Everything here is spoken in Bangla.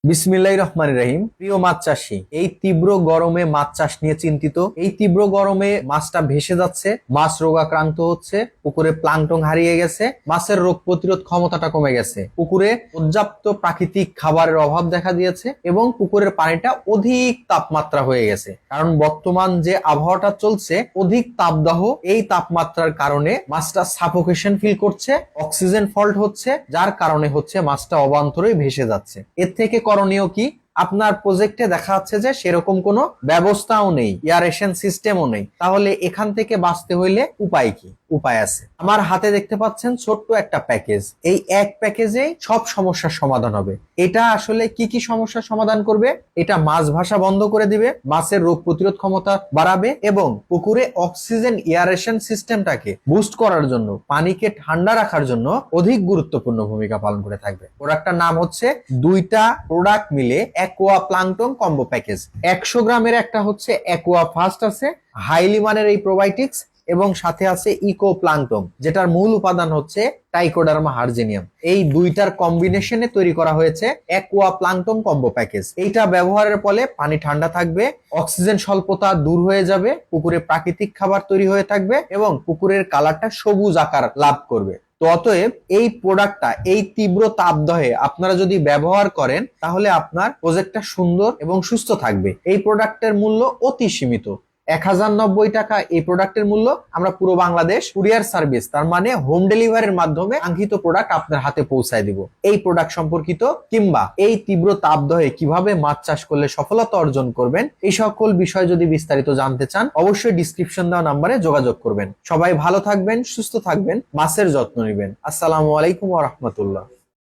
বিসমিল্লাহির রহমানির রহিম। প্রিয় মাছ চাষী, এই তীব্র গরমে মাছ চাষ নিয়ে চিন্তিত। এই তীব্র গরমে মাছটা ভেসে যাচ্ছে, মাছ রোগাক্রান্ত হচ্ছে, পুকুরে প্লাঙ্কটন হারিয়ে গেছে, মাছের রোগ প্রতিরোধ ক্ষমতাটা কমে গেছে, পুকুরে পর্যাপ্ত প্রাকৃতিক খাবারের অভাব দেখা দিয়েছে এবং পুকুরের পানিটা অধিক তাপমাত্রা হয়ে গেছে। কারণ বর্তমান যে আবহাওয়াটা চলছে অধিক তাপদাহ, এই তাপমাত্রার কারণে মাছটা সাফোকেশন ফিল করছে, অক্সিজেন ফল্ট হচ্ছে, যার কারণে হচ্ছে মাছটা অবান্তরেই ভেসে যাচ্ছে। এর থেকে করণীয় কি? আপনার প্রজেক্টে দেখা যাচ্ছে যে সেরকম কোনো ব্যবস্থাও নেই, এয়ারেশন সিস্টেমও নেই। তাহলে এখান থেকে বাঁচতে হইলে উপায় কি? উপায় আছে। আমার হাতে দেখতে পাচ্ছেন ছোট্ট একটা প্যাকেজ। এই এক প্যাকেজে সব সমস্যার সমাধান হবে। এটা আসলে কি কি সমস্যার সমাধান করবে? এটা মাছ ভাসা বন্ধ করে দিবে, মাছের রোগ প্রতিরোধ ক্ষমতা বাড়াবে এবং পুকুরে অক্সিজেন এয়ারেশন সিস্টেমটাকে বুস্ট করার জন্য, পানিকে ঠান্ডা রাখার জন্য অধিক গুরুত্বপূর্ণ ভূমিকা পালন করে থাকবে। প্রোডাক্টটার নাম হচ্ছে, দুইটা প্রোডাক্ট মিলে অ্যাকোয়া প্লাঙ্কটন কম্বো প্যাকেজ। 100 গ্রামের একটা হচ্ছে অ্যাকোয়া ফার্স্ট আছে, হাইলি মানের এই প্রোবায়োটিক্স, এবং সাথে আছে ইকো প্লাঙ্কটন, যেটার মূল উপাদান হচ্ছে ট্রাইকোডার্মা হার্জিনিয়াম। এই দুইটার কম্বিনেশনে তৈরি করা হয়েছে অ্যাকোয়া প্লাঙ্কটন কম্বো প্যাকেজ। এইটা ব্যবহারের ফলে পানি ঠান্ডা থাকবে, অক্সিজেন স্বল্পতা দূর হয়ে যাবে, পুকুরে প্রাকৃতিক খাবার তৈরি হয়ে থাকবে এবং পুকুরের কালারটা সবুজ আকার লাভ করবে। তো অতএব এই প্রোডাক্টটা এই তীব্র তাপদাহে আপনারা যদি ব্যবহার করেন তাহলে আপনার প্রজেক্টটা সুন্দর এবং সুস্থ থাকবে। এই প্রোডাক্টের মূল্য অতি সীমিত, 1090 টাকা এই প্রোডাক্টের মূল্য। আমরা পুরো বাংলাদেশ কুরিয়ার সার্ভিস, তার মানে হোম ডেলিভারির মাধ্যমে কাঙ্ক্ষিত প্রোডাক্ট আপনার হাতে পৌঁছায় দিব। এই প্রোডাক্ট সম্পর্কিত কিংবা এই তীব্র তাপদাহে কিভাবে মাছ চাষ করলে সফলতা অর্জন করবেন, এই সকল বিষয় যদি বিস্তারিত জানতে চান অবশ্যই ডিসক্রিপশন দেওয়া নাম্বারে যোগাযোগ করবেন। সবাই ভালো থাকবেন, সুস্থ থাকবেন, মাছের যত্ন নেবেন। আসসালামু আলাইকুম ওয়া রাহমাতুল্লাহ।